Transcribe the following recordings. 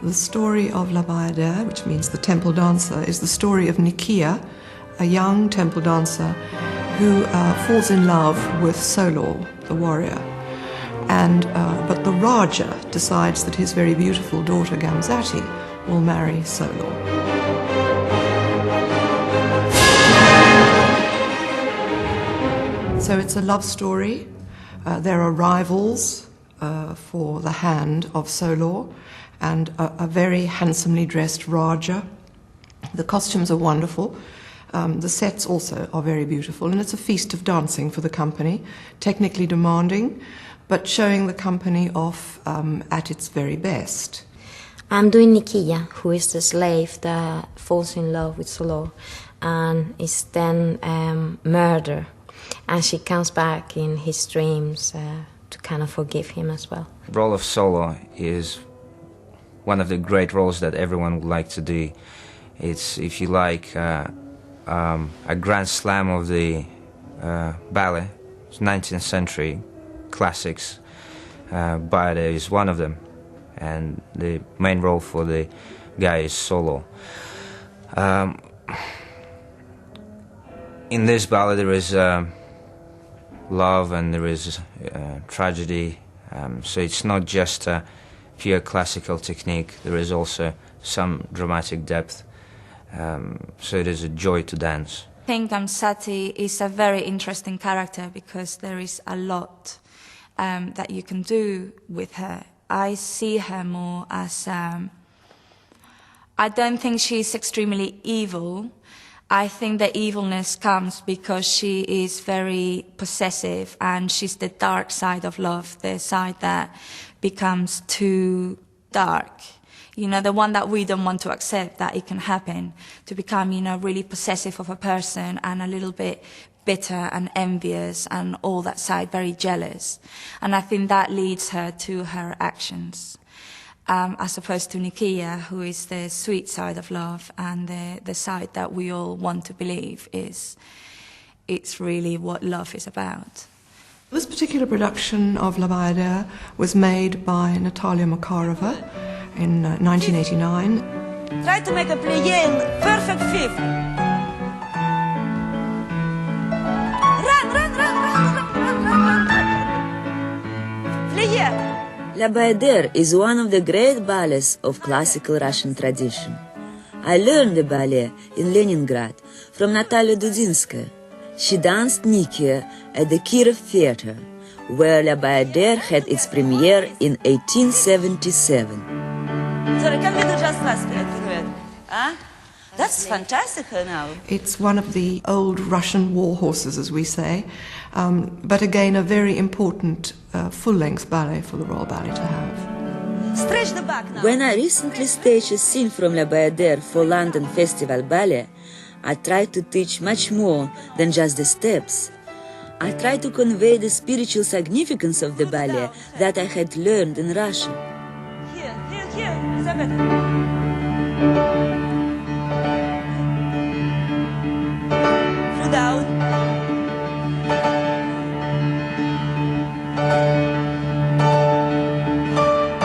The story of La Bayadere, which means the temple dancer, is the story of Nikia, a young temple dancer who falls in love with Solor, the warrior. But the Raja decides that his very beautiful daughter Gamzati will marry Solor. So it's a love story. There are rivals for the hand of Solor and a very handsomely dressed Raja. The costumes are wonderful. The sets also are very beautiful, and it's a feast of dancing for the company, technically demanding, but showing the company off at its very best. I'm doing Nikia, who is the slave that falls in love with Solor and is then murdered. And she comes back in his dreams to kind of forgive him as well. The role of Solor is one of the great roles that everyone would like to do. It's, if you like, a grand slam of the ballet. It's 19th century classics. Bayadere is one of them, and the main role for the guy is Solor. In this ballet there is love and there is tragedy, so it's not just a pure classical technique, there is also some dramatic depth, so it is a joy to dance. I think Gamzati is a very interesting character because there is a lot that you can do with her. I see her more as, I don't think she's extremely evil. I think the evilness comes because she is very possessive and she's the dark side of love, the side that becomes too dark. You know, the one that we don't want to accept that it can happen, to become, you know, really possessive of a person and a little bit bitter and envious and all that side, very jealous. And I think that leads her to her actions. As opposed to Nikia, who is the sweet side of love and the side that we all want to believe it's really what love is about. This particular production of La Bayadere was made by Natalia Makarova in 1989. Try to make a plié in perfect fifth. Run! Plié! La Bayadere is one of the great ballets of classical Russian tradition. I learned the ballet in Leningrad from Natalia Dudinskaya. She danced Nikia at the Kirov Theatre, where La Bayadere had its premiere in 1877. Sorry, can we do just last minute? Huh? That's fantastic now. It's one of the old Russian war horses, as we say, but again a very important full-length ballet for the Royal Ballet to have. Stretch the back now. When I recently staged a scene from La Bayadere for London Festival Ballet, I tried to teach much more than just the steps. I tried to convey the spiritual significance of the ballet that I had learned in Russia. Here, Elizabeth. Down.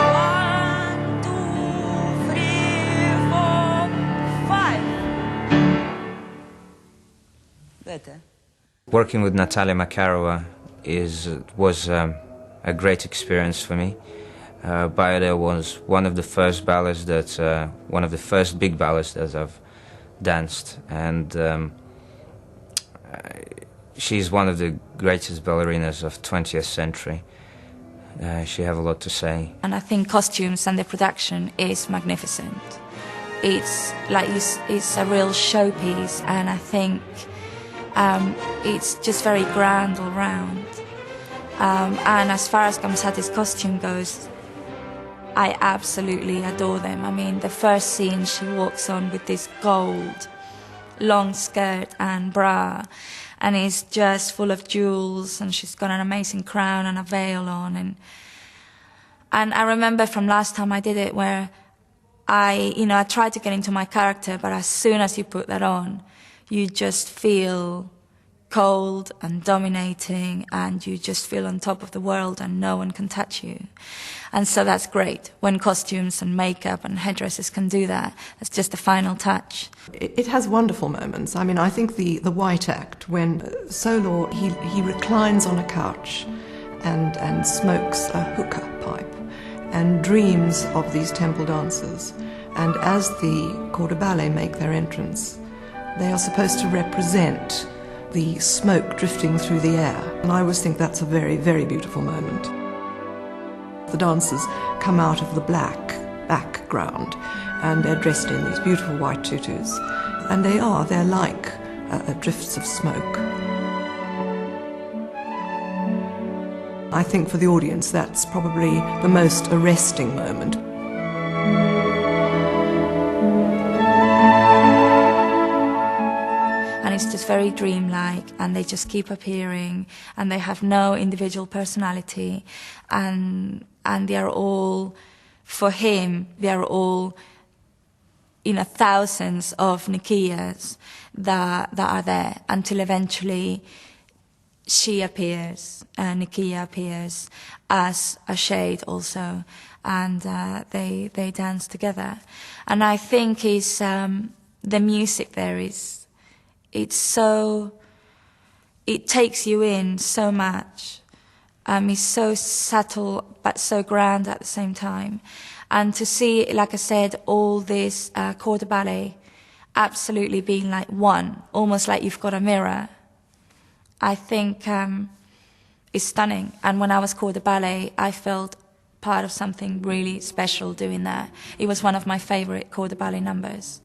1, 2, 3, 4, 5. Better. Working with Natalia Makarova was a great experience for me. Bayadere was one of the first ballets one of the first big ballets that I've danced, and she's one of the greatest ballerinas of 20th century. She has a lot to say. And I think costumes and the production is magnificent. It's like it's a real showpiece, and I think it's just very grand all round. And as far as Gamzati's costume goes, I absolutely adore them. I mean, the first scene she walks on with this gold long skirt and bra, and it's just full of jewels, and she's got an amazing crown and a veil on, and I remember from last time I did it where I tried to get into my character, but as soon as you put that on, you just feel cold and dominating, and you just feel on top of the world and no one can touch you. And so that's great when costumes and makeup and headdresses can do that. That's just the final touch. It has wonderful moments. I mean, I think the White Act, when Solor, he reclines on a couch and smokes a hookah pipe and dreams of these temple dancers. And as the corps de ballet make their entrance, they are supposed to represent the smoke drifting through the air. And I always think that's a very, very beautiful moment. The dancers come out of the black background and they're dressed in these beautiful white tutus. And they're like drifts of smoke. I think for the audience that's probably the most arresting moment. And it's just very dreamlike, and they just keep appearing, and they have no individual personality, and they are all, for him, they are all, thousands of Nikiyas that are there until eventually she appears, Nikiya appears as a shade also, and they dance together. And I think is the music there is, it takes you in so much. It's so subtle but so grand at the same time. And to see, like I said, all this corps de ballet absolutely being like one, almost like you've got a mirror, I think is stunning. And when I was corps de ballet, I felt part of something really special doing that. It was one of my favorite corps de ballet numbers.